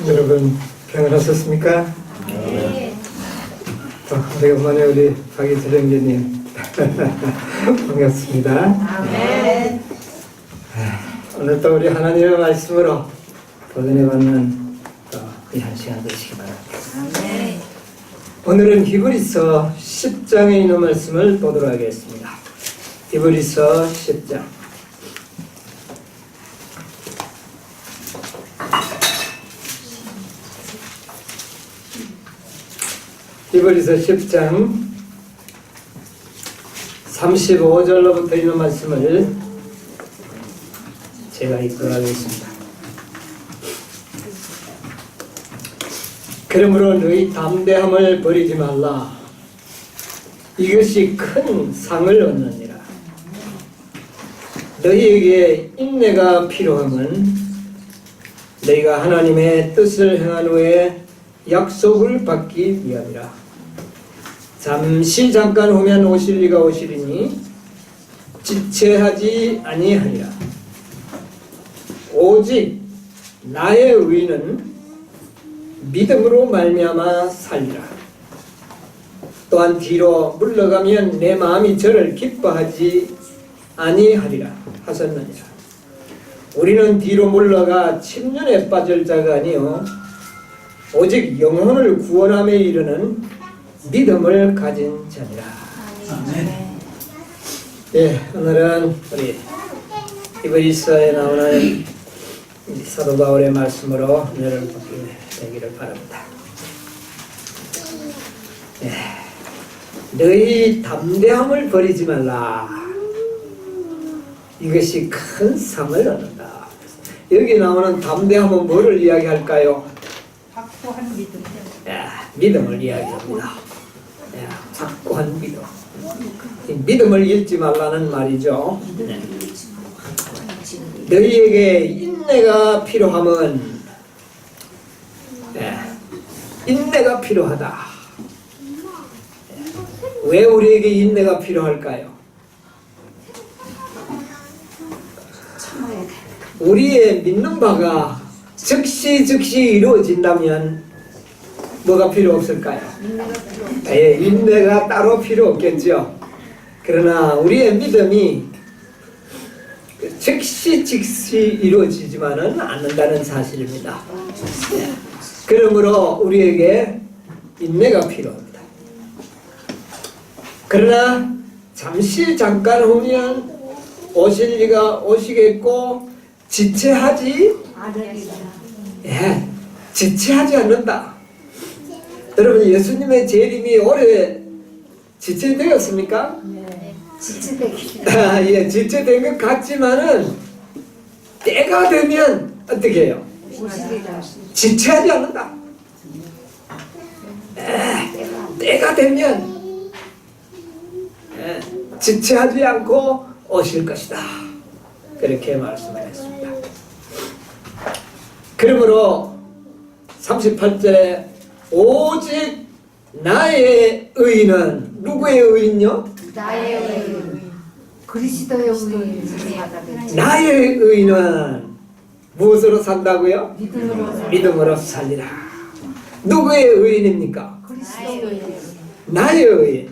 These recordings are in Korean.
여러분 평안하셨습니까? 네. 오래간만에 우리 박이철형제님 반갑습니다. 아멘. 오늘도 우리 하나님의 말씀으로 도전해받는 귀한 시간 되시기 바랍니다. 아멘. 오늘은 히브리서 10장에 있는 말씀을 보도록 하겠습니다. 히브리서 10장. 히브리서 10장 35절로부터 있는 말씀을 제가 읽어가겠습니다. 그러므로 너희 담대함을 버리지 말라. 이것이 큰 상을 얻느니라. 너희에게 인내가 필요함은 너희가 하나님의 뜻을 행한 후에 약속을 받기 위함이라. 잠깐 후면 오실 이가 오시리니 지체하지 아니하리라. 오직 나의 의는 믿음으로 말미암아 살리라. 또한 뒤로 물러가면 내 마음이 저를 기뻐하지 아니하리라 하셨느니라. 우리는 뒤로 물러가 침륜에 빠질 자가 아니요 오직 영혼을 구원함에 이르는 믿음을 가진 자니라. 아멘. 예, 오늘은 우리 히브리서에 나오는 사도 바울의 말씀으로 은혜를 받게 되기를 바랍니다. 예, 너희 담대함을 버리지 말라. 이것이 큰 상을 얻는다. 여기 나오는 담대함은 뭐를 이야기할까요? 확고한 믿음. 예, 믿음을 이야기합니다. 예, 확고한 믿음. 이 믿음을 잃지 말라는 말이죠. 네. 너희에게 인내가 필요함은 인내가 필요하다. 왜 우리에게 인내가 필요할까요? 우리의 믿는 바가 즉시 이루어진다면 뭐가 필요 없을까요? 인내가 따로 필요 없겠죠. 그러나 우리의 믿음이 즉시 이루어지지만은 않는다는 사실입니다. 그러므로 우리에게 인내가 필요합니다. 그러나 잠깐 후면 오실 이가 오시겠고 지체하지 지체하지 않는다. 여러분, 예수님의 재림이 올해 지체되었습니까? 네. 지체되기. 예, 지체된 것 같지만은 때가 되면 어떻게 해요? 지체하지 않는다. 때가 되면 지체하지 않고 오실 것이다. 그렇게 말씀하셨습니다. 그러므로 38절에 오직 나의 의는 누구의 의는요? 나의 의. 그리스도의 의. 나의 의는 무엇으로 산다고요? 믿음으로 살리라. 누구의 의인입니까? 그리스도의 의. 나의 의인.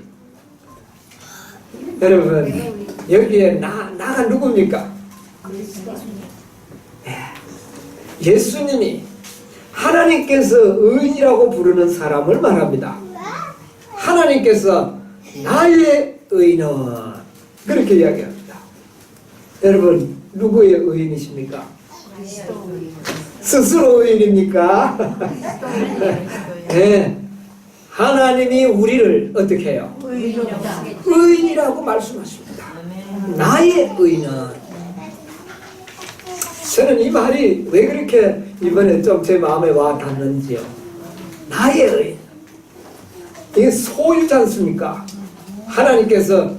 여러분, 여기에 나가 누굽니까? 예수님이 하나님께서 의인이라고 부르는 사람을 말합니다. 하나님께서 나의 의인은 그렇게 이야기합니다. 여러분, 누구의 의인이십니까? 스스로 의인입니까? 네. 하나님이 우리를 어떻게 해요? 의인이라고 말씀하십니다. 나의 의인은. 저는 이 말이 왜 그렇게 이번에 좀 제 마음에 와 닿는지요. 나의 의인. 이게 소유지 않습니까? 하나님께서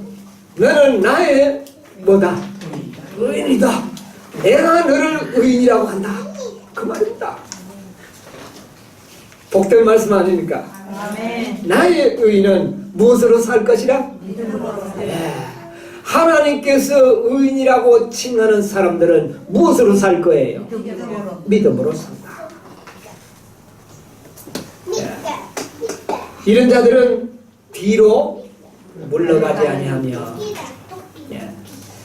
너는 나의 뭐다? 의인이다. 내가 너를 의인이라고 한다. 그 말입니다. 복된 말씀 아닙니까? 아멘. 나의 의인은 무엇으로 살 것이라? 믿음으로. 하나님께서 의인이라고 칭하는 사람들은 무엇으로 살 거예요? 믿음으로 산다. 이런 자들은 뒤로 물러가지 아니하며, 예.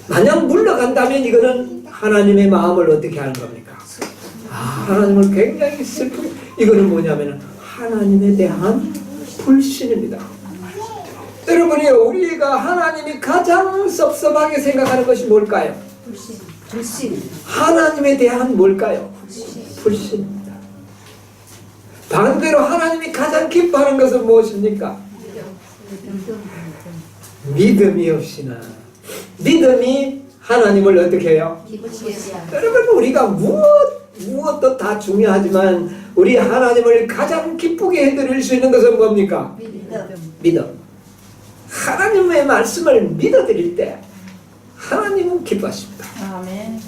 만약 물러간다면 이거는 하나님의 마음을 어떻게 하는 겁니까? 하나님을 굉장히 슬프게, 이거는 뭐냐면 하나님에 대한 불신입니다. 여러분이 우리가 하나님이 가장 섭섭하게 생각하는 것이 뭘까요? 불신. 하나님에 대한 뭘까요? 불신입니다. 반대로 하나님이 가장 기뻐하는 것은 무엇입니까? 믿음이 없이는, 믿음이 하나님을 어떻게 해요? 여러분, 우리가 무엇도 다 중요하지만 우리 하나님을 가장 기쁘게 해드릴 수 있는 것은 뭡니까? 믿음. 하나님의 말씀을 믿어드릴 때 하나님은 기뻐하십니다. 아멘.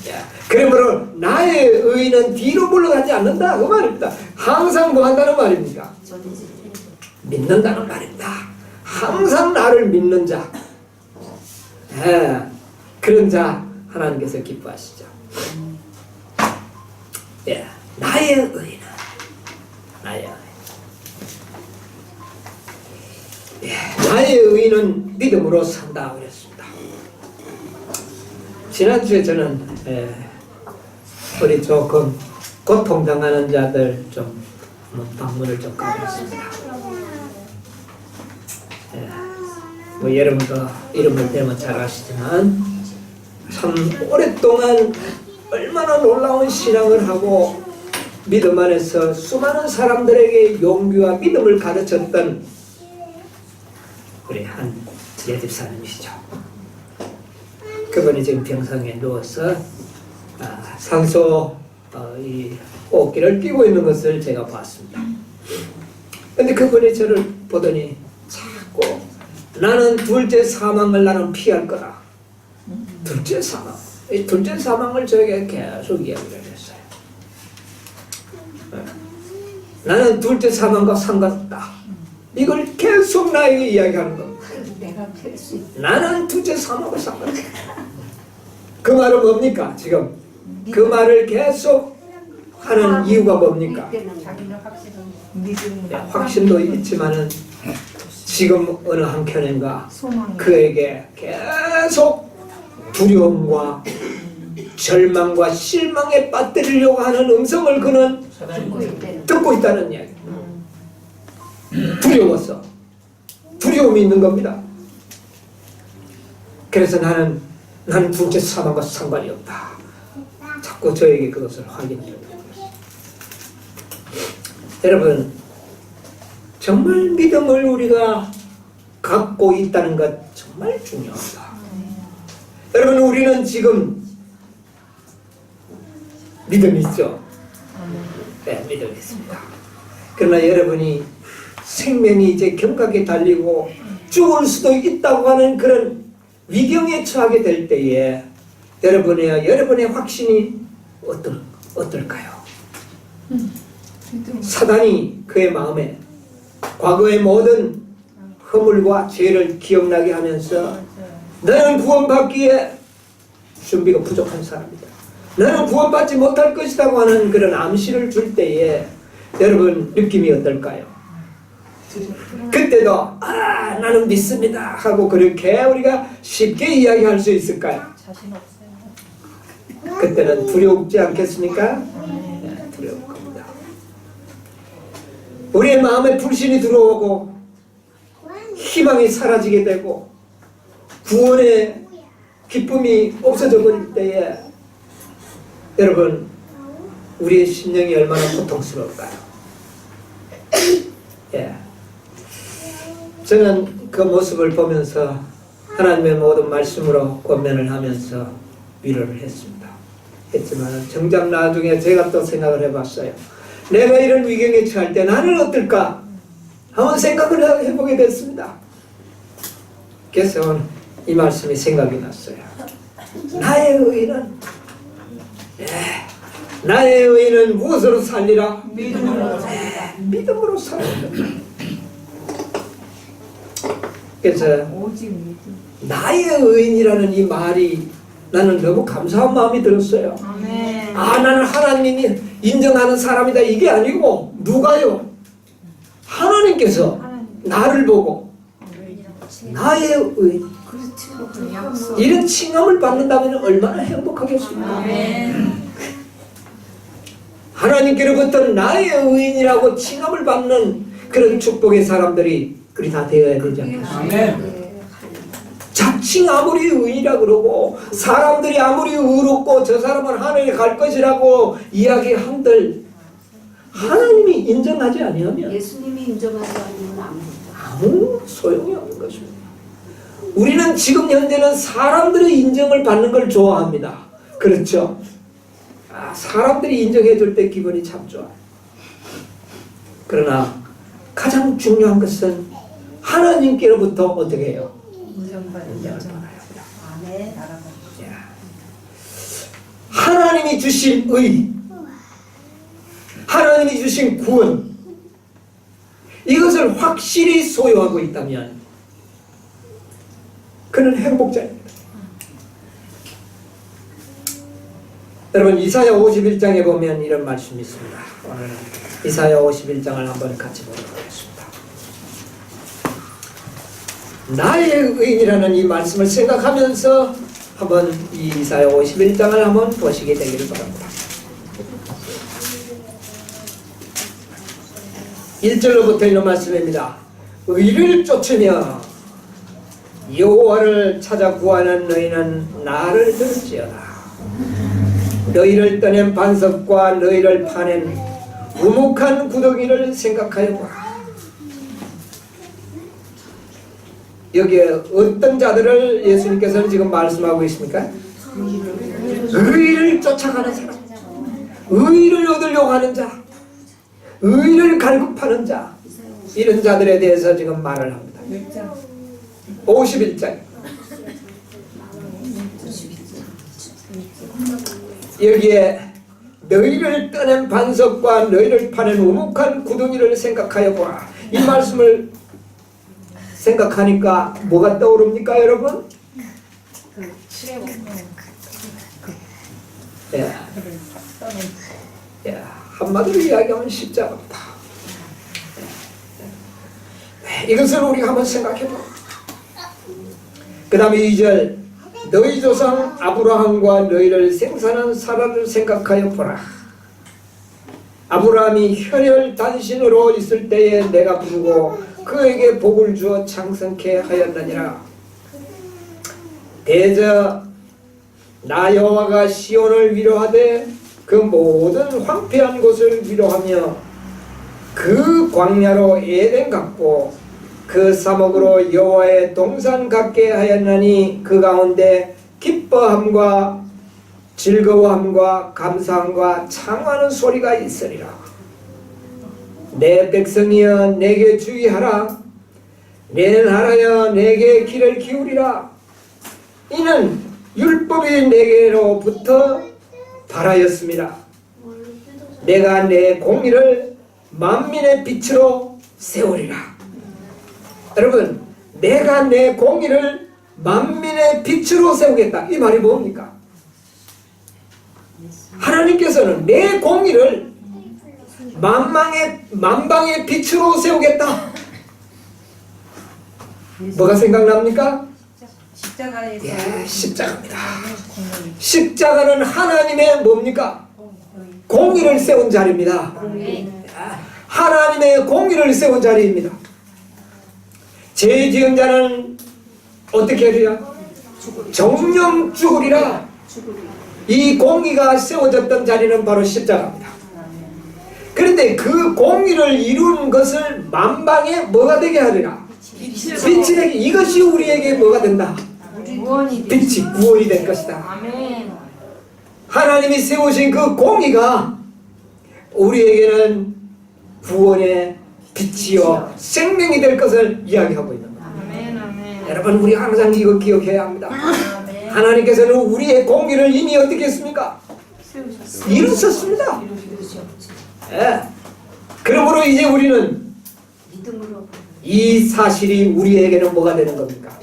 그러므로 나의 의는 뒤로 물러가지 않는다 그 말입니다. 항상 뭐 한다는 말입니까? 믿는다는 말입니다. 항상 나를 믿는 자, 그런 자 하나님께서 기뻐하시죠. 나의 의는, 나의 의는 믿음으로 산다 그랬습니다. 지난주에 저는 우리 조금 고통당하는 자들 좀 방문을 좀 가봤습니다. 뭐 여러분도 이름을 대면 잘 아시지만 참 오랫동안 얼마나 놀라운 신앙을 하고 믿음 안에서 수많은 사람들에게 용기와 믿음을 가르쳤던 우리 한 예집사님이시죠. 그분이 지금 병상에 누워서 산소 이 호흡기를 끼고 있는 것을 제가 봤습니다. 근데 그분이 저를 보더니 자꾸 나는 둘째 사망을 나는 피할 거다. 둘째 사망. 이 둘째 사망을 저에게 계속 이야기를 했어요. 나는 둘째 사망과 상관없다. 이걸 계속 나에게 이야기하는 겁니다. 나는 둘째 사망과 상관없다. 그 말은 뭡니까? 지금 그 말을 계속 하는 이유가 뭡니까? 확신도 있지만은 지금 어느 한켠인가 그에게 계속 두려움과 절망과 실망에 빠뜨리려고 하는 음성을 그는 듣고 있다는 이야기. 두려워서 두려움이 있는 겁니다. 그래서 나는 둘째 사망과 상관이 없다. 자꾸 저에게 그것을 확인해주는 것입니다. 여러분, 정말 믿음을 우리가 갖고 있다는 것 정말 중요합니다. 여러분, 우리는 지금 믿음이 있죠? 네, 믿음이 있습니다. 그러나 여러분이 생명이 이제 경각에 달리고 죽을 수도 있다고 하는 그런 위경에 처하게 될 때에 여러분의 확신이 어떨까요? 사단이 그의 마음에 과거의 모든 허물과 죄를 기억나게 하면서 너는 구원받기에 준비가 부족한 사람이다. 너는 구원받지 못할 것이라고 하는 그런 암시를 줄 때에 여러분 느낌이 어떨까요? 그때도 나는 믿습니다 하고 그렇게 우리가 쉽게 이야기할 수 있을까요? 자신 없어요. 그때는 두렵지 않겠습니까? 네, 두려울 겁니다. 우리의 마음에 불신이 들어오고 희망이 사라지게 되고 구원의 기쁨이 없어져 버릴 때에 여러분 우리의 심령이 얼마나 고통스러울까요? 예. 저는 그 모습을 보면서 하나님의 모든 말씀으로 권면을 하면서 위로를 했지만 정작 나중에 제가 또 생각을 해봤어요. 내가 이런 위경에 처할 때 나는 어떨까? 한번 생각을 해보게 됐습니다. 그래서 이 말씀이 생각이 났어요. 나의 의는 나의 의는 무엇으로 살리라? 믿음으로 살리라. 믿음으로 살리라. 그래서 오직 믿음. 나의 의인이라는 이 말이 나는 너무 감사한 마음이 들었어요. 아멘. 나는 하나님이 인정하는 사람이다 이게 아니고 누가요? 하나님께서 나를 보고 나의 의 이런 칭함을 받는다면 얼마나 행복하겠습니까? 하나님께로부터 나의 의인이라고 칭함을 받는 그런 축복의 사람들이 그리 다 되어야 되지 않겠습니까? 자칭 아무리 의인이라 그러고 사람들이 아무리 의롭고 저 사람은 하늘에 갈 것이라고 이야기한들 하나님이 인정하지 아니하면 예수님이 인정하지 않으면 아무 소용이 없는 것입니다. 우리는 지금 현재는 사람들의 인정을 받는 걸 좋아합니다. 그렇죠? 사람들이 인정해 줄 때 기분이 참 좋아요. 그러나 가장 중요한 것은 하나님께로부터 어떻게 해요? 인정을 받아야 합니다. 아멘. 하나님이 주신 의, 하나님이 주신 구원, 이것을 확실히 소유하고 있다면 그는 행복자입니다. 여러분 이사야 51장에 보면 이런 말씀이 있습니다. 오늘 이사야 51장을 한번 같이 보도록 하겠습니다. 나의 의인이라는 이 말씀을 생각하면서 한번 이 이사야 51장을 한번 보시게 되기를 바랍니다. 1절로부터 있는 말씀입니다. 의를 쫓으며 여호와를 찾아 구하는 너희는 나를 들을지어다. 너희를 떠낸 반석과 너희를 파낸 우묵한 구덩이를 생각하여 보라. 여기에 어떤 자들을 예수님께서는 지금 말씀하고 계십니까? 의를 쫓아가는 사람, 의를 얻으려고 하는 자, 의를 갈급하는 자, 이런 자들에 대해서 지금 말을 합니다. 51장 여기에 너희를 떠낸 반석과 너희를 파낸 우묵한 구덩이를 생각하여 보라. 이 말씀을 생각하니까 뭐가 떠오릅니까 여러분? 한마디로 이야기하면 십자가입니다. 이것을 우리가 한번 생각해봐. 그 다음에 2절 너희 조상 아브라함과 너희를 생산한 사라를 생각하여 보라. 아브라함이 혈혈단신으로 있을 때에 내가 부르고 그에게 복을 주어 창성케 하였느니라. 대저 나 여호와가 시온을 위로하되 그 모든 황폐한 곳을 위로하며 그 광야로 에덴 같고 그 사목으로 여호와의 동산 같게 하였나니 그 가운데 기뻐함과 즐거워함과 감사함과 창하는 소리가 있으리라. 내 백성이여 내게 주의하라. 내 나라여 내게 귀를 기울이라. 이는 율법이 내게로부터 발하였습니다. 내가 내 공의를 만민의 빛으로 세우리라. 여러분, 내가 내 공의를 만민의 빛으로 세우겠다. 이 말이 뭡니까? 하나님께서는 내 공의를 만방의 빛으로 세우겠다. 뭐가 생각납니까? 십자가에서 십자가입니다. 십자가는 하나님의 뭡니까? 공의를 세운 자리입니다. 하나님의 공의를 세운 자리입니다. 죄 지은 자는 어떻게 하리라? 정령 죽으리라. 이 공의가 세워졌던 자리는 바로 십자가입니다. 그런데 그 공의를 이룬 것을 만방에 뭐가 되게 하리라? 빛이 되게. 이것이 우리에게 뭐가 된다? 빛이 구원이 될 것이다. 하나님이 세우신 그 공의가 우리에게는 구원의 빛이요 생명이 될 것을 이야기하고 있는 겁니다. 여러분, 우리 항상 이거 기억해야 합니다. 하나님께서는 우리의 공의를 이미 어떻게 했습니까? 이루셨습니다. 그러므로 이제 우리는 이 사실이 우리에게는 뭐가 되는 겁니까?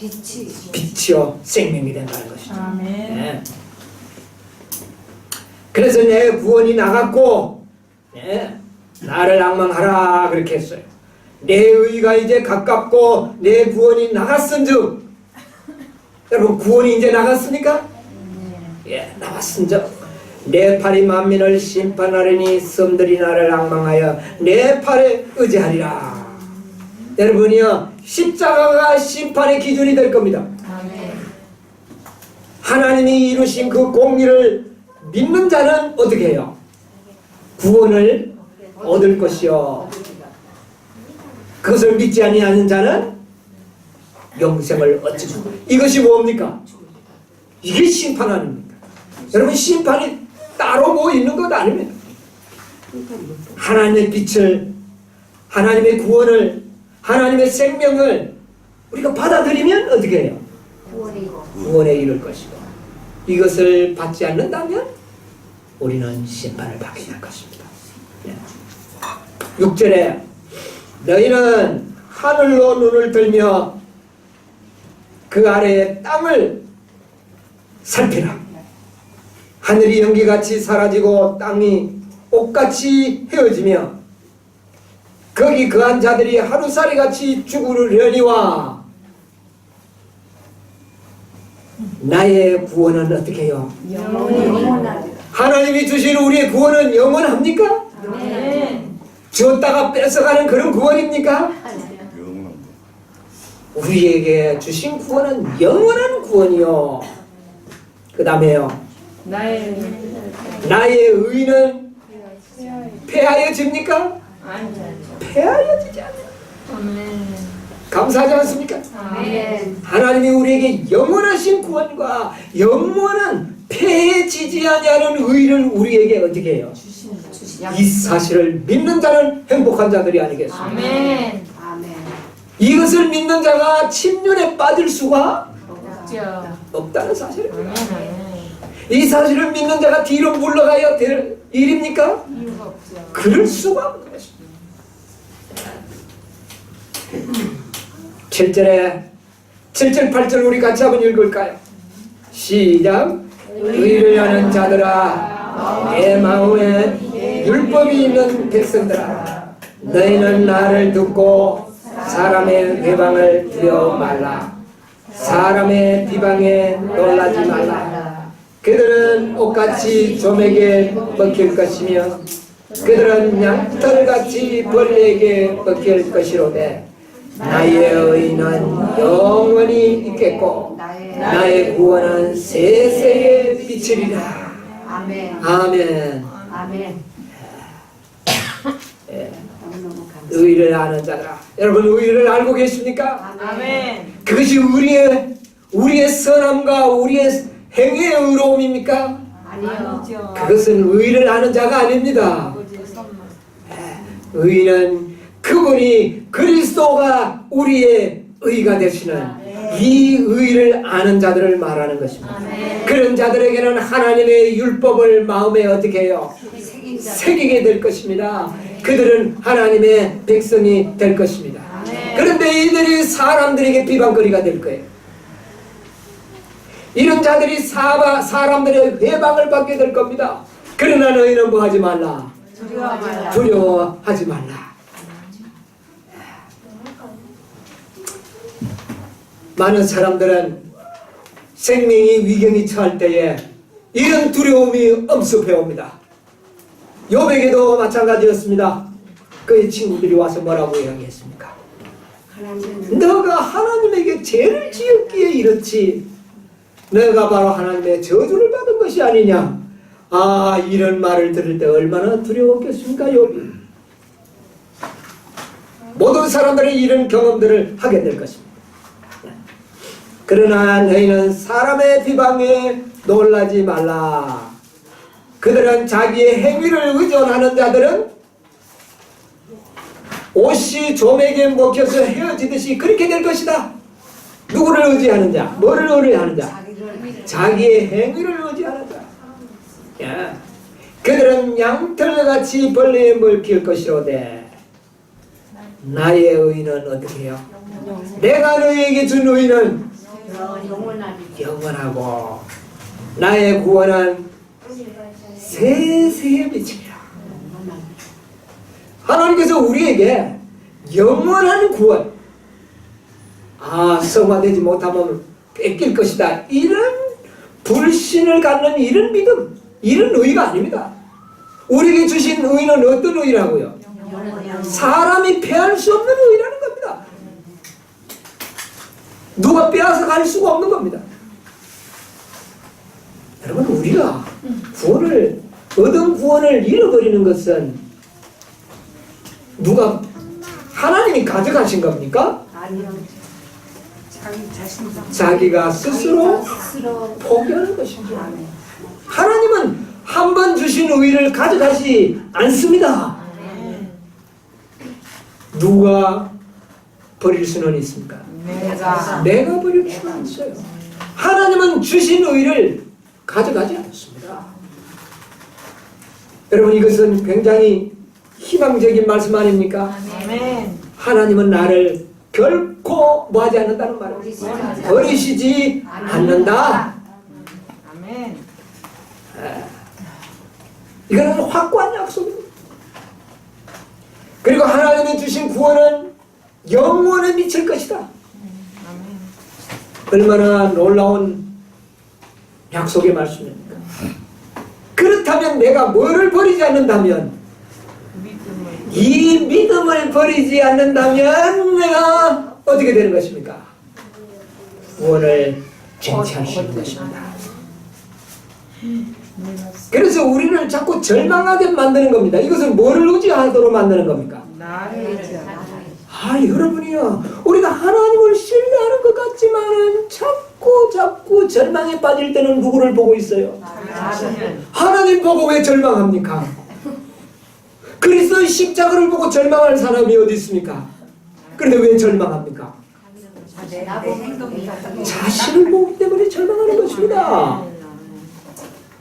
빛이요 생명이 된다는 것이죠. 그래서 내 구원이 나갔고 나를 앙망하라 그렇게 했어요. 내 의가 이제 가깝고 내 구원이 나갔은즉, 여러분 구원이 이제 나갔습니까? 예, 나왔은즉 내 팔이 만민을 심판하리니 섬들이 나를 앙망하여 내 팔에 의지하리라. 여러분이요, 십자가가 심판의 기준이 될 겁니다. 하나님이 이루신 그 공의를 믿는 자는 어떻게 해요? 구원을 얻을 것이요, 그것을 믿지 아니하는 자는 영생을 얻지 못한다. 이것이 뭡니까? 이게 심판 아닙니까? 여러분, 심판이 따로 뭐 있는 것 아닙니다. 하나님의 빛을, 하나님의 구원을, 하나님의 생명을 우리가 받아들이면 어떻게 해요? 구원에 이를 것이고, 이것을 받지 않는다면 우리는 심판을 받게 될 것입니다. 6절에 너희는 하늘로 눈을 들며 그 아래의 땅을 살피라. 하늘이 연기같이 사라지고 땅이 옷같이 헤어지며 거기 거한 자들이 하루살이같이 죽으려니와 나의 구원은 어떻게 해요? 하나님이 주신 우리의 구원은 영원합니까? 주었다가 뺏어가는 그런 구원입니까? 우리에게 주신 구원은 영원한 구원이요. 그 다음에요, 나의 의는 폐하여집니까? 폐하여지지 않아요. 감사하지 않습니까? 하나님이 우리에게 영원하신 구원과 영원한 폐해지지 아니하는 의를 우리에게 어떻게 해요? 이 사실을 믿는 자는 행복한 자들이 아니겠습니까? 이것을 믿는 자가 침륜에 빠질 수가 없다는 사실입니다. 이 사실을 믿는 자가 뒤로 물러가야 될 일입니까? 그럴 수가 없는 것입니다. 7절 8절 우리 같이 한번 읽을까요? 시작. 의를 하는 자들아, 내 마음에 율법이 있는 백성들아, 너희는 나를 듣고 사람의 회방을 두려워 말라. 사람의 비방에 놀라지 말라. 그들은 옷같이 좀에게 먹힐 것이며 그들은 양털같이 벌레에게 먹힐 것이로되 나의 의는 영원히 있겠고 나의 구원은 세세에 비치리라. 아멘. 의를 아는 자들아, 여러분 의를 알고 계십니까? 그것이 우리의 선함과 우리의 행위의 의로움입니까? 아니요. 그것은 의를 아는 자가 아닙니다. 의는 그분이 그리스도가 우리의 의가 되시는 이 의를 아는 자들을 말하는 것입니다. 그런 자들에게는 하나님의 율법을 마음에 어떻게 해요? 새기게 될 것입니다. 그들은 하나님의 백성이 될 것입니다. 그런데 이들이 사람들에게 비방거리가 될 거예요. 이런 자들이 사람들의 회방을 받게 될 겁니다. 그러나 너희는 뭐 하지 말라? 두려워하지 말라. 많은 사람들은 생명이 위경이 처할 때에 이런 두려움이 엄습해 옵니다. 욥에게도 마찬가지였습니다. 그의 친구들이 와서 뭐라고 이야기했습니까? 너가 하나님에게 죄를 지었기에 이렇지, 너가 바로 하나님의 저주를 받은 것이 아니냐. 아, 이런 말을 들을 때 얼마나 두려웠겠습니까, 욥이? 모든 사람들이 이런 경험들을 하게 될 것입니다. 그러나 너희는 사람의 비방에 놀라지 말라. 그들은 자기의 행위를 의존하는 자들은 옷이 좀에게 먹혀서 헤어지듯이 그렇게 될 것이다. 누구를 의지하는 자? 뭐를 의뢰하는 자? 자기의 행위를 의지하는 자. 야. 그들은 양털같이 벌레에 먹힐 것이로되 나의 의는 어떻게 해요? 내가 너희에게 준 의는 영원하고 나의 구원은 세세에 미치리라. 하나님께서 우리에게 영원한 구원. 성화되지 못하면 뺏길 것이다. 이런 불신을 갖는 이런 믿음, 이런 의가 아닙니다. 우리에게 주신 의는 어떤 의라고요? 사람이 패할 수 없는 의라는 겁니다. 누가 빼앗아 갈 수가 없는 겁니다. 여러분, 우리가 얻은 구원을 잃어버리는 것은 누가 하나님이 가져가신 겁니까? 아니요. 자기 자신 자기가 스스로 포기하는 것이죠. 하나님은 한 번 주신 의를 가져가지 않습니다. 누가 버릴 수는 있습니까? 내가 버릴 수는 있어요. 하나님은 주신 의를 가져가지 않습니다. 여러분, 이것은 굉장히 희망적인 말씀 아닙니까? 하나님은 나를 결코 뭐하지 않는다는 말입니다. 버리시지 않는다. 이거는 확고한 약속입니다. 그리고 하나님이 주신 구원은 영원에 미칠 것이다. 얼마나 놀라운 약속의 말씀입니까? 그렇다면 내가 뭐를 버리지 않는다면, 이 믿음을 버리지 않는다면 내가 어떻게 되는 것입니까? 구원을 쟁취할 수 있는 것입니다. 그래서 우리를 자꾸 절망하게 만드는 겁니다. 이것은 뭐를 의지하도록 만드는 겁니까? 여러분이요, 우리가 하나님을 신뢰하는 것 같지만은 자꾸 절망에 빠질 때는 누구를 보고 있어요? 하나님 보고 왜 절망합니까? 그리스도의 십자가를 보고 절망할 사람이 어디 있습니까? 그런데 왜 절망합니까? 자신을 보기 때문에 절망하는 것입니다.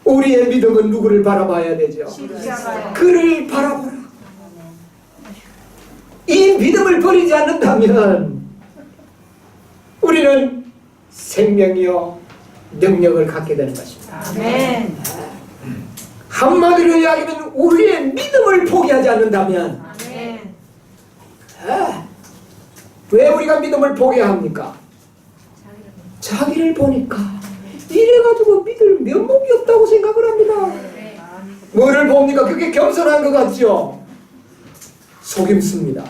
우리의 믿음은 누구를 바라봐야 되죠? 그를 바라보라. 이 믿음을 버리지 않는다면 우리는 생명이요 능력을 갖게 되는 것입니다. 아멘. 한마디로 이야기하면 우리의 믿음을 포기하지 않는다면, 아멘. 왜 우리가 믿음을 포기합니까? 자기를 보니까 이래가지고 믿을 면목이 없다고 생각을 합니다. 뭐를 봅니까? 그게 겸손한 것 같죠? 속임수입니다.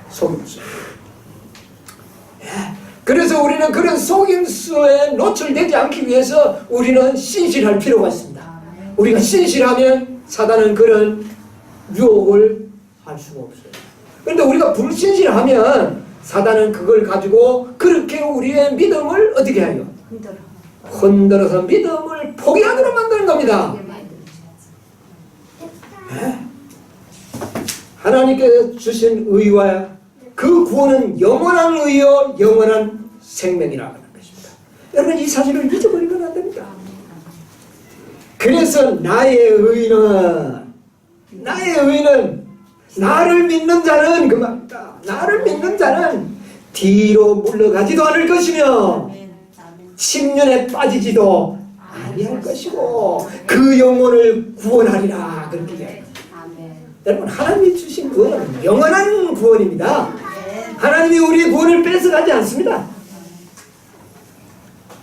속임수. 그래서 우리는 그런 속임수에 노출되지 않기 위해서 우리는 신실할 필요가 있습니다. 우리가 신실하면 사단은 그런 유혹을 할 수가 없어요. 그런데 우리가 불신실하면 사단은 그걸 가지고 그렇게 우리의 믿음을 어떻게 해요? 흔들어서 믿음을 포기하도록 만드는 겁니다. 하나님께서 주신 의와 그 구원은 영원한 의요 영원한 생명이라고 하는 것입니다. 여러분, 이 사실을 잊어버리면 안 됩니다. 그래서 나의 의는 나를 믿는 자는 그 말입니다. 나를 믿는 자는 뒤로 물러가지도 않을 것이며 침륜에 빠지지도 아니할 것이고 그 영혼을 구원하리라, 그렇게 얘기합니다. 여러분, 하나님이 주신 구원은 영원한 구원입니다. 하나님이 우리의 구원을 뺏어가지 않습니다.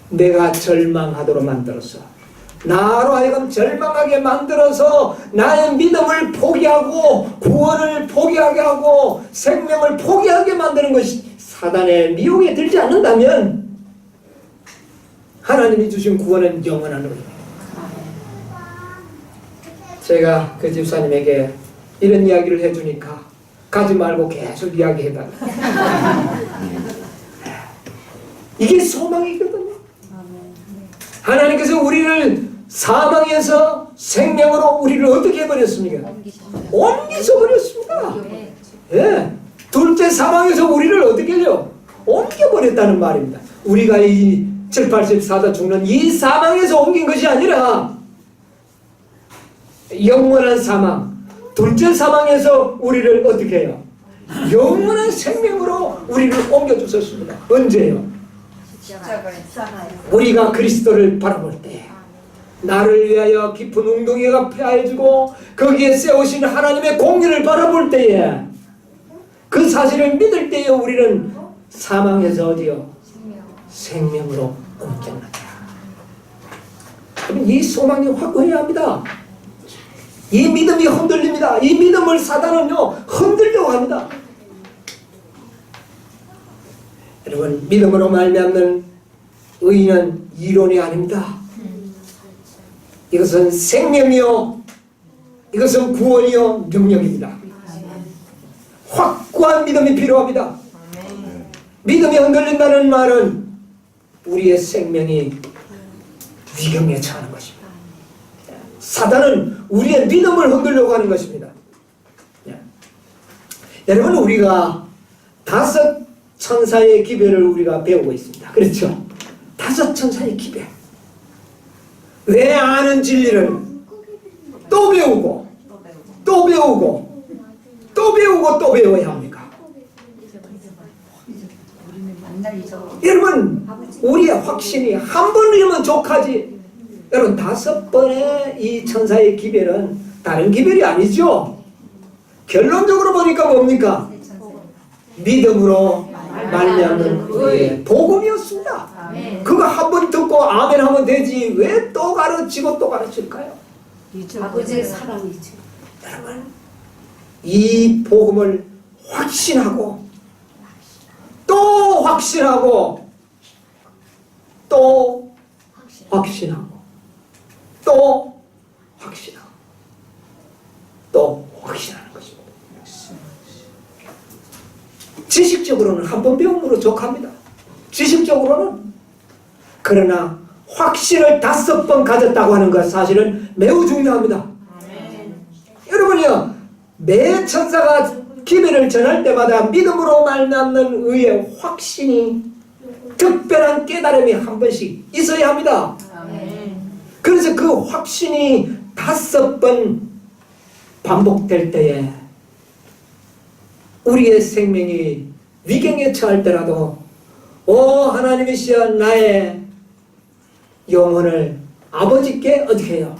내가 절망하도록 만들어서, 나로 하여금 절망하게 만들어서 나의 믿음을 포기하고 구원을 포기하게 하고 생명을 포기하게 만드는 것이 사단의 미혹에 들지 않는다면 하나님이 주신 구원은 영원한 의입니다. 제가 그 집사님에게 이런 이야기를 해주니까 가지 말고 계속 이야기해달라. 이게 소망이거든요. 하나님께서 우리를 사망에서 생명으로 우리를 어떻게 해버렸습니까? 옮기서 버렸습니다. 예. 둘째 사망에서 우리를 어떻게 해요? 옮겨버렸다는 말입니다. 우리가 이 7, 80 사다 죽는 이 사망에서 옮긴 것이 아니라 영원한 사망, 둘째 사망에서 우리를 어떻게 해요? 영원한 생명으로 우리를 옮겨주셨습니다. 언제요? 우리가 그리스도를 바라볼 때, 나를 위하여 깊은 웅덩이가 폐하여지고 거기에 세우신 하나님의 공의를 바라볼 때에 그 사실을 믿을 때에 우리는 사망에서 어디요? 생명으로 옮겨나다. 이 소망이 확고해야 합니다. 이 믿음이 흔들립니다. 이 믿음을 사단은요 흔들려고 합니다. 여러분, 믿음으로 말미암는 의인은 이론이 아닙니다. 이것은 생명이요, 이것은 구원이요, 능력입니다. 확고한 믿음이 필요합니다. 믿음이 흔들린다는 말은 우리의 생명이 위경에 처하는 것입니다. 사단은 우리의 믿음을 흔들려고 하는 것입니다. 여러분, 우리가 5 천사의 기별을 우리가 배우고 있습니다. 그렇죠? 5 천사의 기별. 왜 아는 진리를 또 배우고 또 배우고 또 배우고 또 배워야 합니까? 여러분, 우리의 확신이 한 번이면 족하지. 여러분, 5번의 이 천사의 기별은 다른 기별이 아니죠. 결론적으로 보니까 뭡니까? 믿음으로 말미암는 의의 복음이었습니다. 그거 한 번 듣고 아멘 하면 되지 왜 또 가르치고 또 가르칠까요? 아버지의 사랑이죠. 여러분, 이 복음을 확신하고 또 확신하고 또 확신하고 또 확신하고 또 확신하는 것입니다. 지식적으로는 한 번 배움으로 족합니다. 지식적으로는. 그러나 확신을 5번 가졌다고 하는 것 사실은 매우 중요합니다. 여러분이요, 매 천사가 기별을 전할 때마다 믿음으로 말미암는 의의 확신이, 특별한 깨달음이 한 번씩 있어야 합니다. 그래서 그 확신이 5번 반복될 때에 우리의 생명이 위경에 처할 때라도 오 하나님이시여 나의 영혼을 아버지께 어떻게 해요?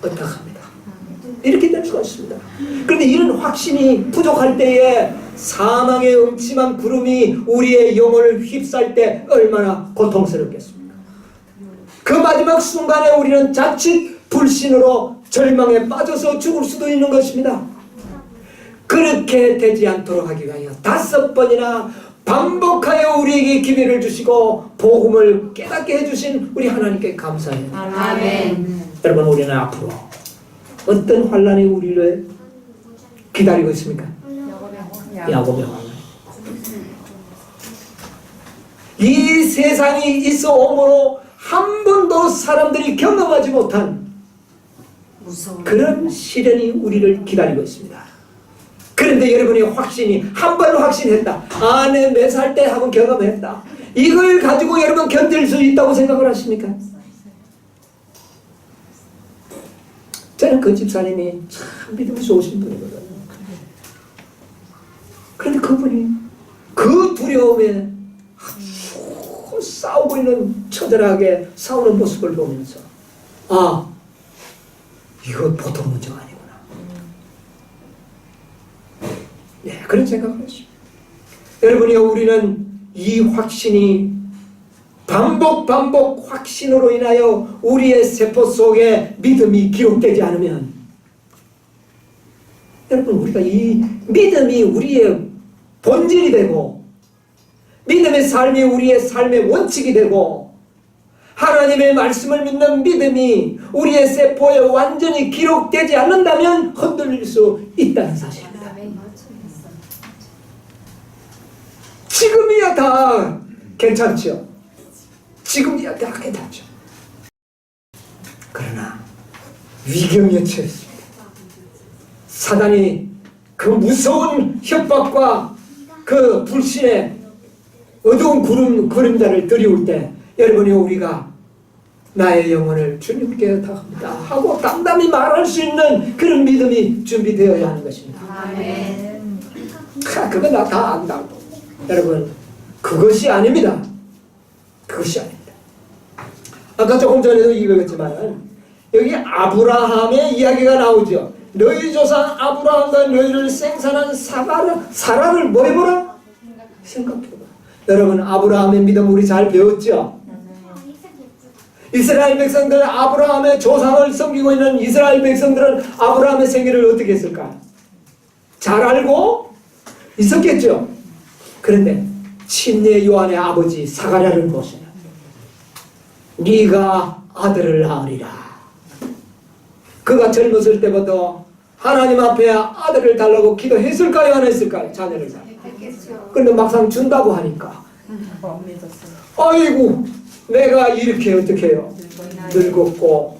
의탁합니다. 이렇게 될 수가 있습니다. 그런데 이런 확신이 부족할 때에 사망의 음침한 구름이 우리의 영혼을 휩쌀 때 얼마나 고통스럽겠습니까? 그 마지막 순간에 우리는 자칫 불신으로 절망에 빠져서 죽을 수도 있는 것입니다. 그렇게 되지 않도록 하기 위하여 5번이나 반복하여 우리에게 기회를 주시고 복음을 깨닫게 해주신 우리 하나님께 감사해요. 아멘. 여러분, 우리는 앞으로 어떤 환란이 우리를 기다리고 있습니까? 야곱의 환란. 이 세상이 있어 오므로 한 번도 사람들이 경험하지 못한 그런 시련이 우리를 기다리고 있습니다. 그런데 여러분이 확신이 한 번 확신했다. 아, 내 몇 살 때 한번 경험했다. 이걸 가지고 여러분 견딜 수 있다고 생각을 하십니까? 저는 그 집사님이 참 믿음이 좋으신 분이거든요. 그런데 그분이 그 두려움에 아주 싸우고 있는 처절하게 싸우는 모습을 보면서 아, 이거 보통 문제가 아니구나. 네, 그런 생각을 했습니다. 여러분이요, 우리는 이 확신이 반복 확신으로 인하여 우리의 세포 속에 믿음이 기록되지 않으면 여러분, 우리가 이 믿음이 우리의 본질이 되고 믿음의 삶이 우리의 삶의 원칙이 되고 하나님의 말씀을 믿는 믿음이 우리의 세포에 완전히 기록되지 않는다면 흔들릴 수 있다는 사실입니다. 지금이야 다 괜찮죠. 지금이야 다 괜찮죠. 그러나 위경에 처했습니다. 사단이 그 무서운 협박과 그 불신의 어두운 그림자를 들이울 때 여러분이 우리가 나의 영혼을 주님께 의탁합니다 하고 담담히 말할 수 있는 그런 믿음이 준비되어야 하는 것입니다. 아멘. 그건 나 다 안다고. 여러분, 그것이 아닙니다. 그것이 아닙니다. 아까 조금 전에도 읽었지만 여기 아브라함의 이야기가 나오죠. 너희 조상 아브라함과 너희를 생산한 사라를 뭐 해보라? 생각해봐. 여러분, 아브라함의 믿음 우리 잘 배웠죠? 이스라엘 백성들, 아브라함의 조상을 섬기고 있는 이스라엘 백성들은 아브라함의 생애를 어떻게 했을까? 잘 알고 있었겠죠? 그런데 침례 요한의 아버지 사가랴를 보세요. 네가 아들을 낳으리라. 그가 젊었을 때부터 하나님 앞에 아들을 달라고 기도했을까요? 안 했을까요? 자녀를 달라고. 그런데 막상 준다고 하니까 아이고, 내가 이렇게 어떻게 해요? 늙었고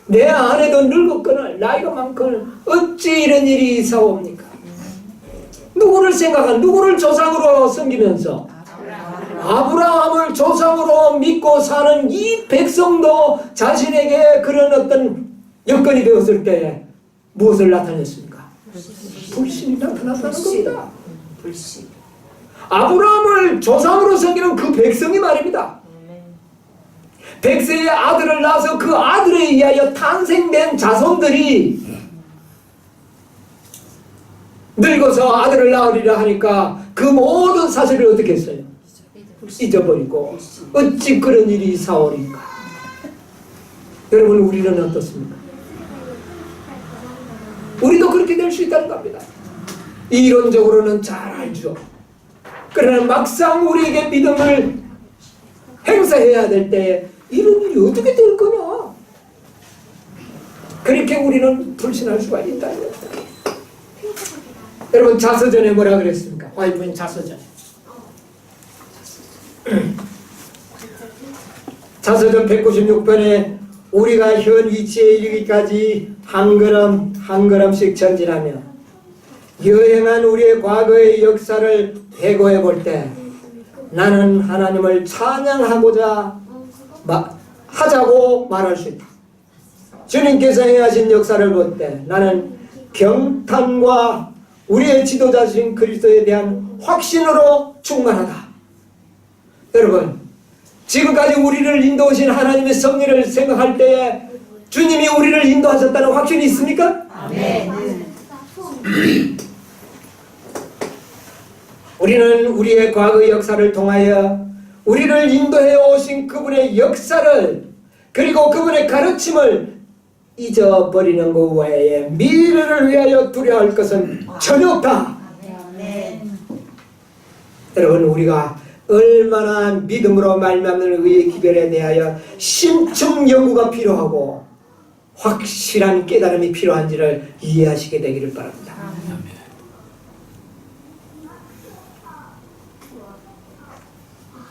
내 아내도 늙었거늘 나이가 많거늘 어찌 이런 일이 있사옵니까? 누구를 생각한, 누구를 조상으로 섬기면서 아브라함을 조상으로 믿고 사는 이 백성도 자신에게 그런 어떤 여건이 되었을 때 무엇을 나타냈습니까? 불신이 나타났다는 겁니다. 불신. 아브라함을 조상으로 섬기는 그 백성이 말입니다. 백세의 아들을 낳아서 그 아들에 의하여 탄생된 자손들이 늙어서 아들을 낳으리라 하니까 그 모든 사실을 어떻게 했어요? 잊어버리고 어찌 그런 일이 사오리까? 여러분, 우리는 어떻습니까? 우리도 그렇게 될 수 있다는 겁니다. 이론적으로는 잘 알죠. 그러나 막상 우리에게 믿음을 행사해야 될 때 이런 일이 어떻게 될 거냐? 그렇게 우리는 불신할 수가 있다는 거죠. 여러분, 자서전에 뭐라 그랬습니까? 화이부인 자서전. 자서전 196편에 우리가 현 위치에 이르기까지 한 걸음 한 걸음씩 전진하며 여행한 우리의 과거의 역사를 회고해 볼 때 나는 하나님을 찬양하고자 하자고 말할 수 있다. 주님께서 행하신 역사를 볼 때 나는 경탄과 우리의 지도자신 그리스도에 대한 확신으로 충만하다. 여러분, 지금까지 우리를 인도하신 하나님의 섭리를 생각할 때에 주님이 우리를 인도하셨다는 확신이 있습니까? 아멘. 우리는 우리의 과거 역사를 통하여 우리를 인도해 오신 그분의 역사를 그리고 그분의 가르침을 잊어버리는 것 외에 미래를 위하여 두려워할 것은 전혀 없다. 아멘. 여러분, 우리가 얼마나 믿음으로 말미암는 의의 기별에 대하여 심층 연구가 필요하고 확실한 깨달음이 필요한지를 이해하시게 되기를 바랍니다.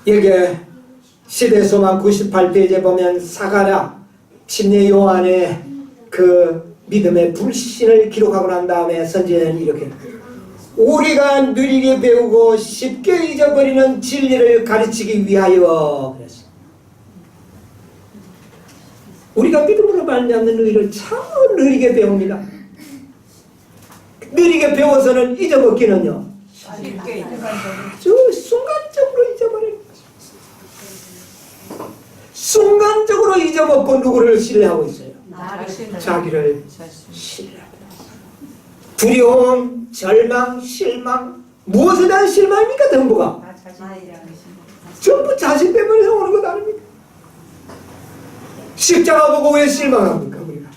여기에 시대소망 98페이지에 보면 사가랴 침례 요한의 그 믿음의 불신을 기록하고 난 다음에 선지자는 이렇게 우리가 느리게 배우고 쉽게 잊어버리는 진리를 가르치기 위하여 그랬어요. 우리가 믿음으로 말미암는 의를 참 느리게 배웁니다. 느리게 배워서는 잊어먹기는요 아주 순간적으로 잊어버려요. 순간적으로 잊어먹고 누구를 신뢰하고 있어요? 자기를 신뢰합니다. 두려움, 절망, 실망, 무엇에 대한 실망입니까? 전부가 전부 자신 때문에 오는 것 아닙니까? 십자가 보고 왜 실망합니까? 우리가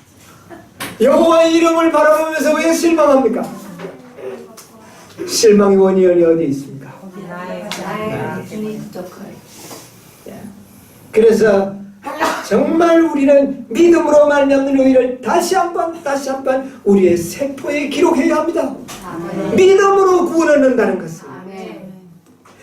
여호와의 이름을 바라보면서 왜 실망합니까? 실망의 원인이 어디 있습니까? 나의 주님 부족할. 그래서 정말 우리는 믿음으로 말미암는 의를 다시 한번 우리의 세포에 기록해야 합니다. 아멘. 믿음으로 구원 얻는다는 것은 아멘.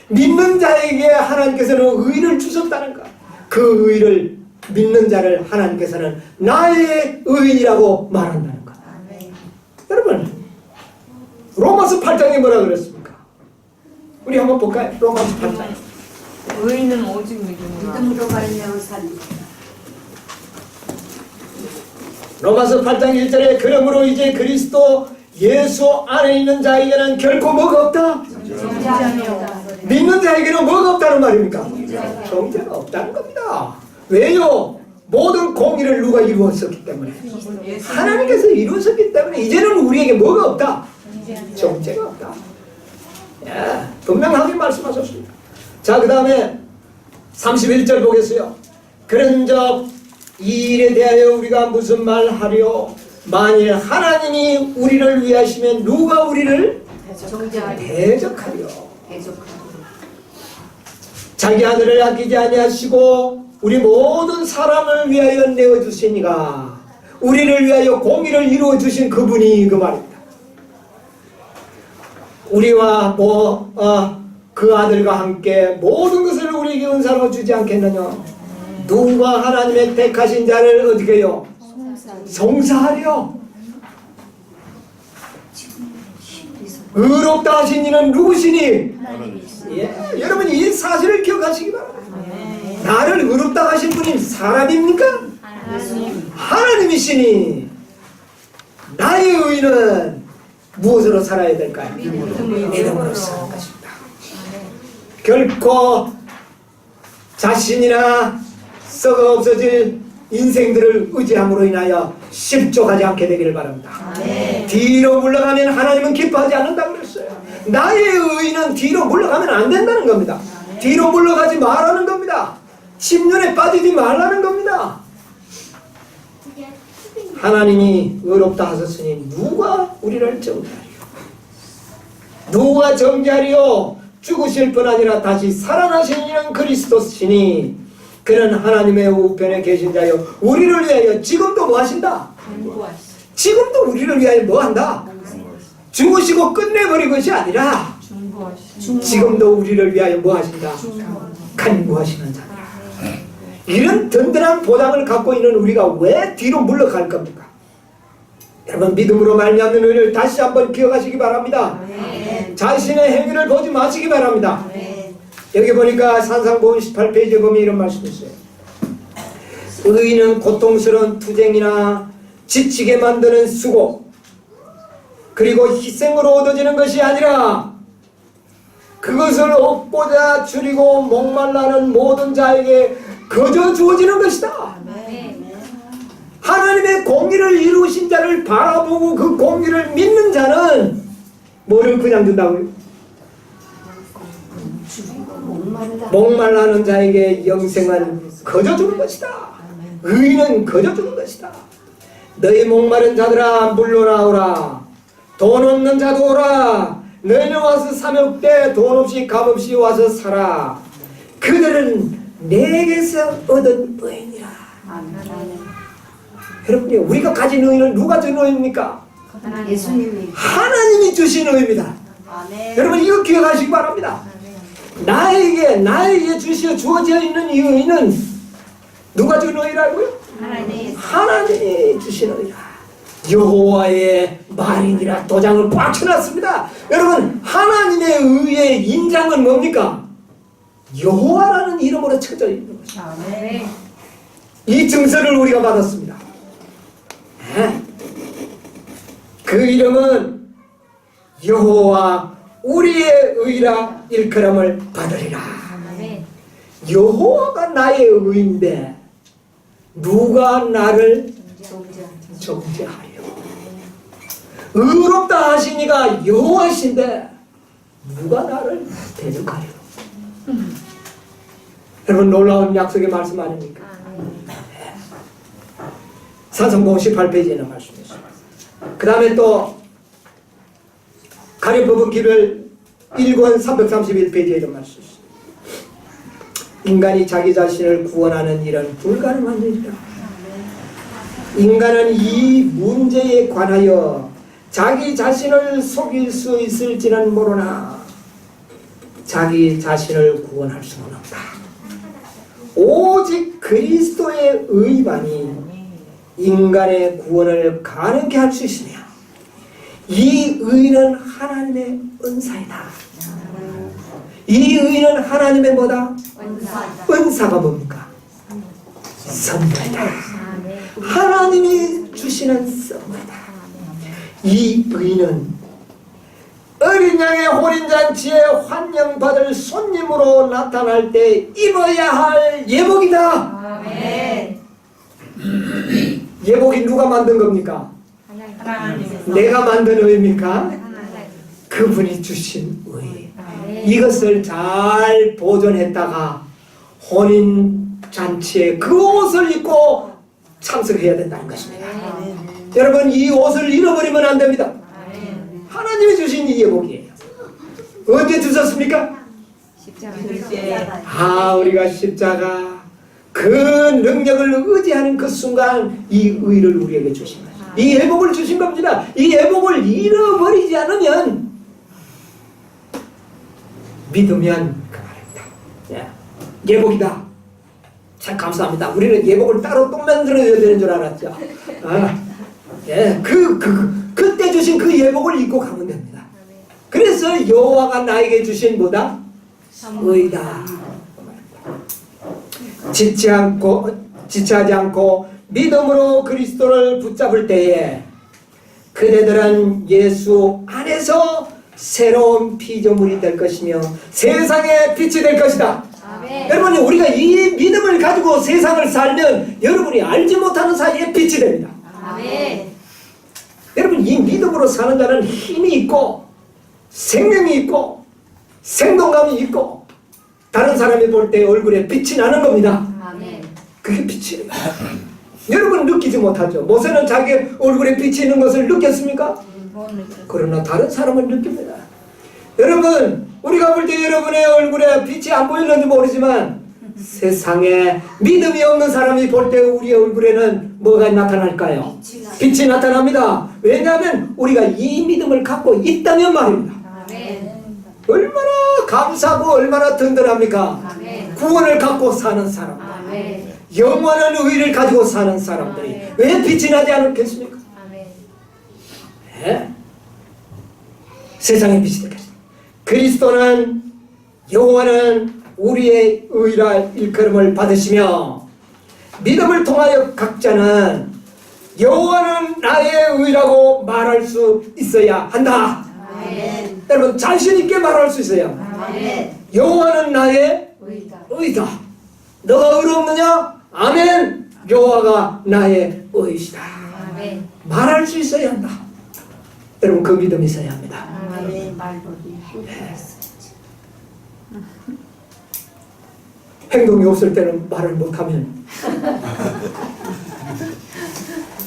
믿는 자에게 하나님께서는 의를 주셨다는 것. 그 의를 믿는 자를 하나님께서는 나의 의인이라고 말한다는 것. 아멘. 여러분, 로마서 8장에 뭐라 그랬습니까? 우리 한번 볼까요? 로마서 8장. 의인은 오직 믿음으로. 믿음으로 말미암아 살리. 로마서 8장 1절에 그러므로 이제 그리스도 예수 안에 있는 자에게는 결코 뭐가 없다? 믿는 자에게는 뭐가 없다는 말입니까? 정죄가 없다는 겁니다. 왜요? 모든 공의를 누가 이루었었기 때문에 하나님께서 이루었기 때문에 이제는 우리에게 뭐가 없다? 정죄가 없다. 예, 분명하게 말씀하셨습니다. 자, 그 다음에 31절 보겠어요. 그런즉 이 일에 대하여 우리가 무슨 말 하려? 만일 하나님이 우리를 위하시면 누가 우리를 대적하려? 자기 아들을 아끼지 아니하시고 우리 모든 사람을 위하여 내어주시니가 우리를 위하여 공의를 이루어 주신 그분이 그 말입니다. 우리와 그 아들과 함께 모든 것을 우리에게 은사로 주지 않겠느냐? 누가 하나님의 택하신 자를 어떻게 해요? 송사하려. 의롭다 하신 이는 누구시니? 예, 여러분 이 사실을 기억하시기 바랍니다. 나를 의롭다 하신 분이 사람입니까? 하나님이시니 나의 의는 무엇으로 살아야 될까요? 믿음으로 사는 것입니다. 결코 자신이나 썩어 없어질 인생들을 의지함으로 인하여 실족하지 않게 되기를 바랍니다. 뒤로 물러가면 하나님은 기뻐하지 않는다고 그랬어요. 나의 의는 뒤로 물러가면 안 된다는 겁니다. 뒤로 물러가지 말라는 겁니다. 침륜에 빠지지 말라는 겁니다. 하나님이 의롭다 하셨으니 누가 우리를 정죄하리요? 누가 정죄하리요? 죽으실 뿐 아니라 다시 살아나신 이는 그리스도시니 그는 하나님의 우편에 계신 자요 우리를 위하여 지금도 뭐 하신다? 지금도 우리를 위하여 뭐 한다? 죽으시고 끝내버린 것이 아니라 지금도 우리를 위하여 뭐 하신다? 간구하시는 자다. 이런 든든한 보장을 갖고 있는 우리가 왜 뒤로 물러갈 겁니까? 여러분 믿음으로 말미암는 의를 다시 한번 기억하시기 바랍니다. 자신의 행위를 보지 마시기 바랍니다. 여기 보니까 산상보험 18페이지에 보면 이런 말씀이 있어요. 의인은 고통스러운 투쟁이나 지치게 만드는 수고 그리고 희생으로 얻어지는 것이 아니라 그것을 얻고자 줄이고 목말라는 모든 자에게 거저 주어지는 것이다. 하나님의 공의를 이루신 자를 바라보고 그 공의를 믿는 자는 뭐를 그냥 준다고요? 목말라는 자에게 영생은 거저 주는 것이다. 의인은 거저 주는 것이다. 너희 목마른 자들아 물러나오라. 돈 없는 자도 오라. 너희는 와서 사먹되 돈 없이 값 없이 와서 살아. 그들은 내게서 얻은 의인이라. 여러분요, 우리가 가진 의인은 누가 준 의인입니까? 예수님이 하나님이 주신 의입니다. 여러분 이거 기억하시기 바랍니다. 나에게 주어져 있는 이 의는 누가 준 의라고요? 하나님이 주신 의라. 여호와의 말이니라 도장을 꽉 쳐놨습니다. 여러분 하나님의 의의 인장은 뭡니까? 여호와라는 이름으로 쳐져 있는 것입니다. 이 증서를 우리가 받았습니다. 그 이름은 여호와 우리의 의라 일컬음을 받으리라. 여호와가 나의 의인데 누가 나를 정죄하려? 의롭다 하시니가 여호와신데 누가 나를 대적하려? 여러분 놀라운 약속의 말씀 아닙니까? 산성봉 18페이지에는 말씀했습니다. 그 다음에 또 가룟부분 기를 1권 331페이지에 이런 말씀이 있습니다. 인간이 자기 자신을 구원하는 일은 불가능한 일이다. 인간은 이 문제에 관하여 자기 자신을 속일 수 있을지는 모르나 자기 자신을 구원할 수는 없다. 오직 그리스도의 의만이 인간의 구원을 가능케 할 수 있으며 이 의는 하나님의 은사이다. 이 의는 하나님의 뭐다? 은사가 뭡니까? 선물이다. 하나님이 주시는 선물이다. 이 의는 어린 양의 호린잔치에 환영받을 손님으로 나타날 때 입어야 할 예복이다. 예복이 누가 만든 겁니까? 하나님께서 내가 만든 의입니까? 그분이 주신 의. 이것을 잘 보존했다가 혼인잔치에 그 옷을 입고 참석해야 된다는 것입니다. 여러분, 이 옷을 잃어버리면 안 됩니다. 하나님이 주신 이 예복이에요. 언제 주셨습니까? 우리가 십자가 그 능력을 의지하는 그 순간 이 의를 우리에게 주신 거예요. 이 예복을 주신 겁니다. 이 예복을 잃어버리지 않으면 믿으면 그 말입니다. 예복이다. 참 감사합니다. 우리는 예복을 따로 또 만들어야 되는 줄 알았죠. 그때 주신 그 예복을 입고 가면 됩니다. 그래서 여호와가 나에게 주신 뭐다? 의다. 지체하지 않고 믿음으로 그리스도를 붙잡을 때에 그대들은 예수 안에서 새로운 피조물이 될 것이며 세상의 빛이 될 것이다. 여러분이 우리가 이 믿음을 가지고 세상을 살면 여러분이 알지 못하는 사이에 빛이 됩니다. 여러분, 이 믿음으로 사는 자는 힘이 있고 생명이 있고 생동감이 있고 다른 사람이 볼 때 얼굴에 빛이 나는 겁니다. 그게 빛이에요. 여러분 느끼지 못하죠. 모세는 자기 얼굴에 빛이 있는 것을 느꼈습니까? 그러나 다른 사람은 느낍니다. 여러분, 우리가 볼 때 여러분의 얼굴에 빛이 안 보이는지 모르지만 세상에 믿음이 없는 사람이 볼 때 우리의 얼굴에는 뭐가 나타날까요? 빛이 나타납니다. 왜냐하면 우리가 이 믿음을 갖고 있다면 말입니다. 얼마나 감사하고 얼마나 든든합니까? 구원을 갖고 사는 사람, 영원한 의를 가지고 사는 사람들이 왜 빛이 나지 않겠습니까? 세상의 빛이 될 것입니다. 그리스도는 여호와는 우리의 의라 일컬음을 받으시며 믿음을 통하여 각자는 여호와는 나의 의라고 말할 수 있어야 한다. 여러분, 자신 있게 말할 수 있어요. 여호와는 나의 의다. 너가 의롭느냐? 아멘. 여호와가 나의 의시다. 말할 수 있어야 한다. 여러분, 그 믿음이 있어야 합니다. 행동이 없을 때는 말을 못하면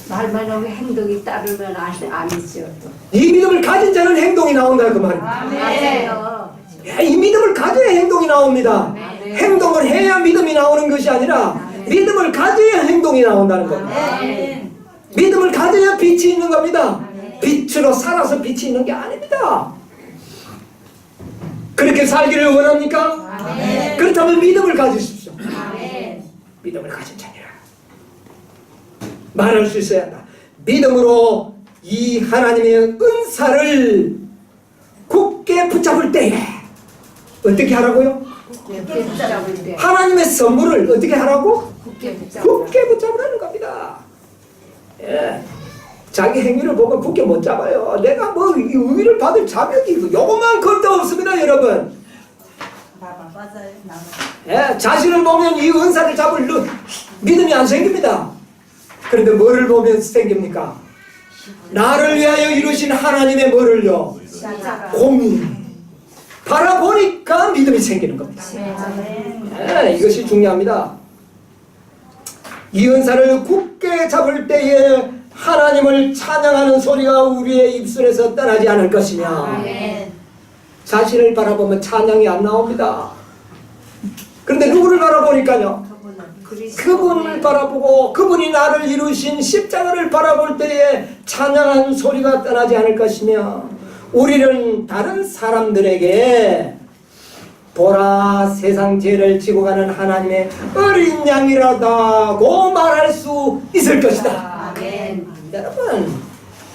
말만 하고 행동이 따르면 아니죠. 이 믿음을 가진 자는 행동이 나온다 그 말입니다. 맞아요. 이 믿음을 가져야 행동이 나옵니다. 행동을 해야 믿음이 나오는 것이 아니라 믿음을 가져야 행동이 나온다는 겁니다. 믿음을 가져야 빛이 있는 겁니다. 빛으로 살아서 빛이 있는 게 아닙니다. 그렇게 살기를 원합니까? 그렇다면 믿음을 가지십시오. 믿음을 가진 자니라. 말할 수 있어야 한다. 믿음으로 이 하나님의 은사를 굳게 붙잡을 때에 어떻게 하라고요? 하나님의 선물을 어떻게 하라고? 굳게 붙잡으라는 겁니다. 자기 행위를 보면 굳게 못 잡아요. 내가 뭐 의를 받을 자격이 요거만큼도 없습니다, 여러분. 자신을 보면 이 은사를 잡을 믿음이 안 생깁니다. 그런데 뭐를 보면 생깁니까? 나를 위하여 이루신 하나님의 뭐를요? 공의. 바라보니까 믿음이 생기는 겁니다. 이것이 중요합니다. 이 은사를 굳게 잡을 때에 하나님을 찬양하는 소리가 우리의 입술에서 떠나지 않을 것이며 자신을 바라보면 찬양이 안 나옵니다. 그런데 누구를 바라보니까요? 그분을 바라보고 그분이 나를 이루신 십자가를 바라볼 때에 찬양하는 소리가 떠나지 않을 것이며 우리는 다른 사람들에게 보라 세상 죄를 지고 가는 하나님의 어린 양이라고 말할 수 있을 것이다. 여러분,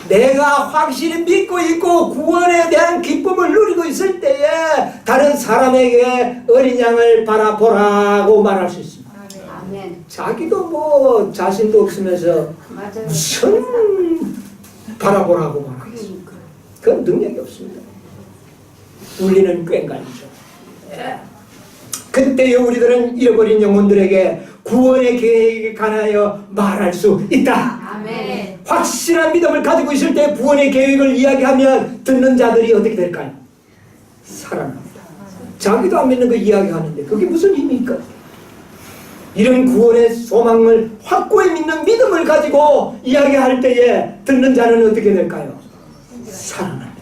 내가 확실히 믿고 있고 구원에 대한 기쁨을 누리고 있을 때에 다른 사람에게 어린 양을 바라보라고 말할 수 있습니다. 자기도 뭐 자신도 없으면서 무슨 바라보라고 말하겠습니까? 그건 능력이 없습니다. 울리는 꽹과리죠. 그때에 우리들은 잃어버린 영혼들에게 구원의 계획에 관하여 말할 수 있다. 아멘. 확실한 믿음을 가지고 있을 때 구원의 계획을 이야기하면 듣는 자들이 어떻게 될까요? 살아납니다. 자기도 안 믿는 거 이야기하는데 그게 무슨 힘입니까? 이런 구원의 소망을 확고히 믿는 믿음을 가지고 이야기할 때에 듣는 자는 어떻게 될까요? 살아납니다.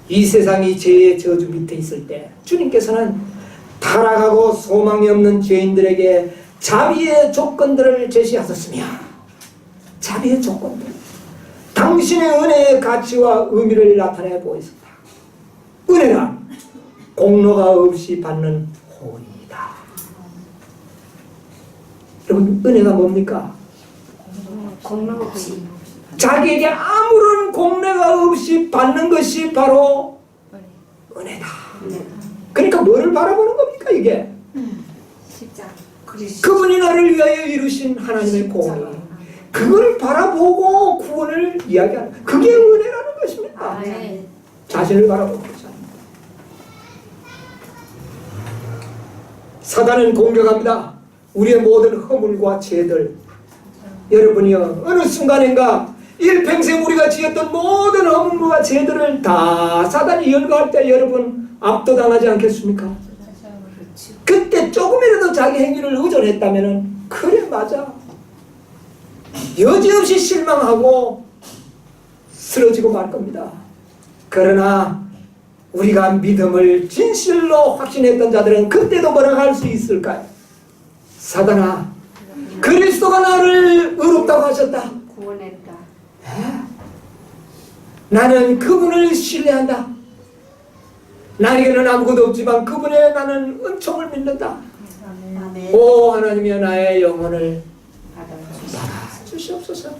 이 세상이 죄의 저주 밑에 있을 때 주님께서는 타락하고 소망이 없는 죄인들에게 자비의 조건들을 제시하셨으며 자비의 조건들, 당신의 은혜의 가치와 의미를 나타내 보였습니다. 은혜란 공로가 없이 받는 호의이다. 여러분, 은혜가 뭡니까? 공로 없이. 자기에게 아무런 공로가 없이 받는 것이 바로 은혜다. 그러니까 뭐를 바라보는 겁니까 이게? 십자가. 그분이 나를 위하여 이루신 하나님의 공의, 그걸 바라보고 구원을 이야기하는, 그게 은혜라는 것입니다. 아멘. 자신을 바라보는 거죠. 사단은 공격합니다. 우리의 모든 허물과 죄들. 여러분이요, 어느 순간인가 일평생 우리가 지었던 모든 허물과 죄들을 다 사단이 열거할 때 여러분 압도당하지 않겠습니까? 그때 조금이라도 자기 행위를 의존했다면 그래 맞아, 여지없이 실망하고 쓰러지고 말 겁니다. 그러나 우리가 믿음을 진실로 확신했던 자들은 그때도 뭐라고 할 수 있을까요? 사단아, 그리스도가 나를 의롭다고 하셨다. 구원했다. 나는 그분을 신뢰한다. 나에게는 아무것도 없지만 그분의 나는 은총을 믿는다. 아멘. 오 하나님이여, 나의 영혼을 받아 주시옵소서.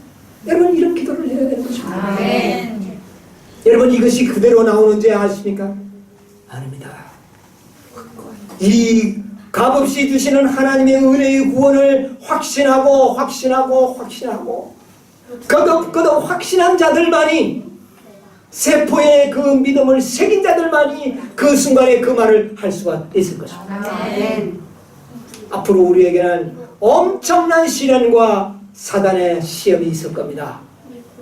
여러분, 이런 기도를 해야 되는 것입니다. 아멘. 여러분, 이것이 그대로 나오는지 아십니까? 아닙니다. 이 값없이 주시는 하나님의 은혜의 구원을 확신하고 거듭 확신한 자들만이, 세포에 그 믿음을 새긴 자들만이 그 순간에 그 말을 할 수가 있을 것입니다. 아멘. 앞으로 우리에게는 엄청난 시련과 사단의 시험이 있을 겁니다.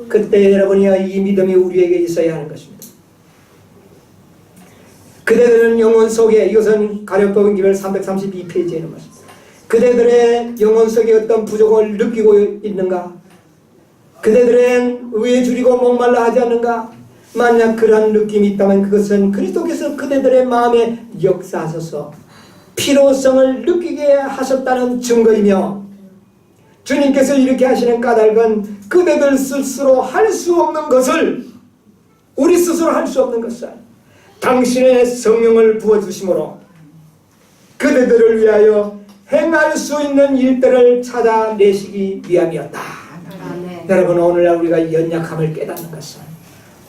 그때 여러분이 이 믿음이 우리에게 있어야 하는 것입니다. 그대들은 영혼 속에, 이것은 가룟복음 기별 332페이지에 있는 것입니다. 그대들의 영혼 속에 어떤 부족을 느끼고 있는가? 그대들은 의에 줄이고 목말라 하지 않는가? 만약 그러한 느낌이 있다면 그것은 그리스도께서 그대들의 마음에 역사하셔서 필요성을 느끼게 하셨다는 증거이며, 주님께서 이렇게 하시는 까닭은 그대들 스스로 할 수 없는 것을, 우리 스스로 할 수 없는 것을 당신의 성령을 부어주심으로 그대들을 위하여 행할 수 있는 일들을 찾아내시기 위함이었다. 아멘. 여러분, 오늘날 우리가 연약함을 깨닫는 것은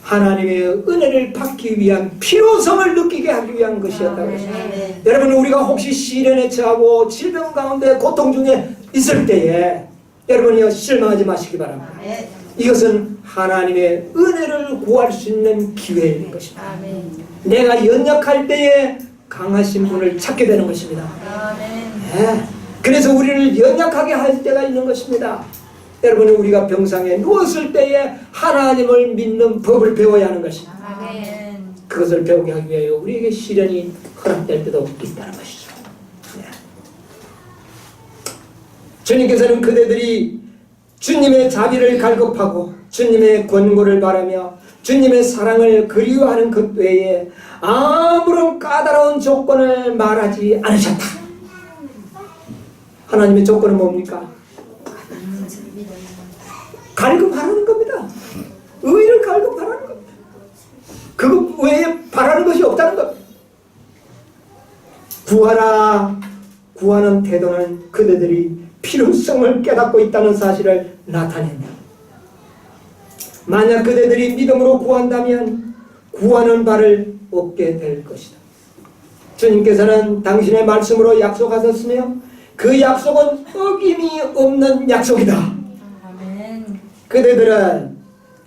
하나님의 은혜를 받기 위한 필요성을 느끼게 하기 위한 것이었다고 했습니다. 여러분, 우리가 혹시 시련에 처하고 질병 가운데 고통 중에 있을 때에 여러분이 실망하지 마시기 바랍니다. 이것은 하나님의 은혜를 구할 수 있는 기회인 것입니다. 내가 연약할 때에 강하신 분을 찾게 되는 것입니다. 네. 그래서 우리를 연약하게 할 때가 있는 것입니다. 여러분, 우리가 병상에 누웠을 때에 하나님을 믿는 법을 배워야 하는 것입니다. 그것을 배우게 하기 위하여 우리에게 시련이 허락될 때도 있다는 것이죠. 네. 주님께서는 그대들이 주님의 자비를 갈급하고 주님의 권고를 바라며 주님의 사랑을 그리워하는 것 외에 아무런 까다로운 조건을 말하지 않으셨다. 하나님의 조건은 뭡니까? 갈급하라는 겁니다. 의를 갈급하라는 겁니다. 그것 외에 바라는 것이 없다는 겁니다. 구하라. 구하는 태도는 그대들이 필요성을 깨닫고 있다는 사실을 나타낸다. 만약 그대들이 믿음으로 구한다면 구하는 바를 얻게 될 것이다. 주님께서는 당신의 말씀으로 약속하셨으며 그 약속은 어김이 없는 약속이다. 그대들은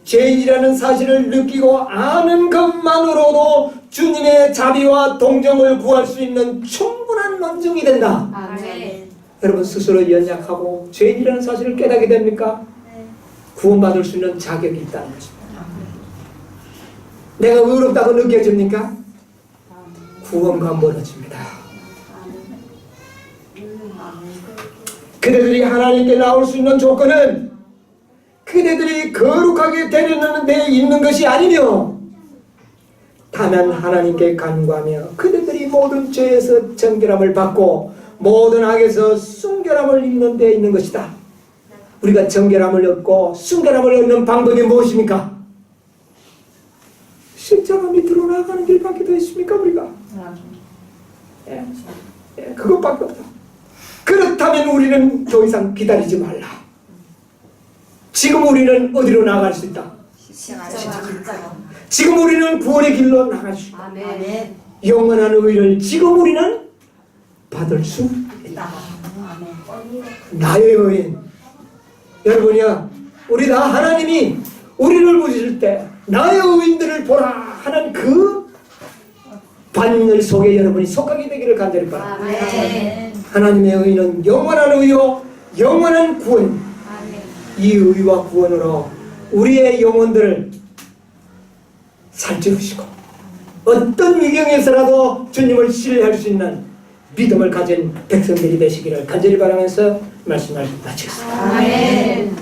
죄인이라는 사실을 느끼고 아는 것만으로도 주님의 자비와 동정을 구할 수 있는 충분한 만증이 된다. 아멘. 여러분 스스로 연약하고 죄인이라는 사실을 깨닫게 됩니까? 구원받을 수 있는 자격이 있다는 것입니다. 내가 의롭다고 느껴집니까? 구원과 멀어집니다. 그대들이 하나님께 나올 수 있는 조건은 그대들이 거룩하게 되려는 데 있는 것이 아니며 다만 하나님께 간구하며 그대들이 모든 죄에서 정결함을 받고 모든 악에서 순결함을 입는 데 있는 것이다. 우리가 정결함을 얻고 순결함을 얻는 방법이 무엇입니까? 십자가 밑으로 나아가는 길밖에 더 있습니까 우리가? 그것밖에 없다. 그렇다면 우리는 더 이상 기다리지 말라. 지금 우리는 어디로 나아갈 수 있다? 지금 우리는 구원의 길로 나갈 수 있다. 아멘. 영원한 의를 지금 우리는 받을 수 있다. 나의 의인. 여러분이야, 우리 다 하나님이 우리를 보실 때 나의 의인들을 보라 하는 그 반열 속에 여러분이 속하게 되기를 간절히 바랍니다. 아멘. 하나님의 의는 영원한 의요 영원한 구원. 아멘. 이 의와 구원으로 우리의 영혼들을 살찌우시고 어떤 위경에서라도 주님을 신뢰할 수 있는 믿음을 가진 백성들이 되시기를 간절히 바라면서 말씀을 마치겠습니다. 아멘.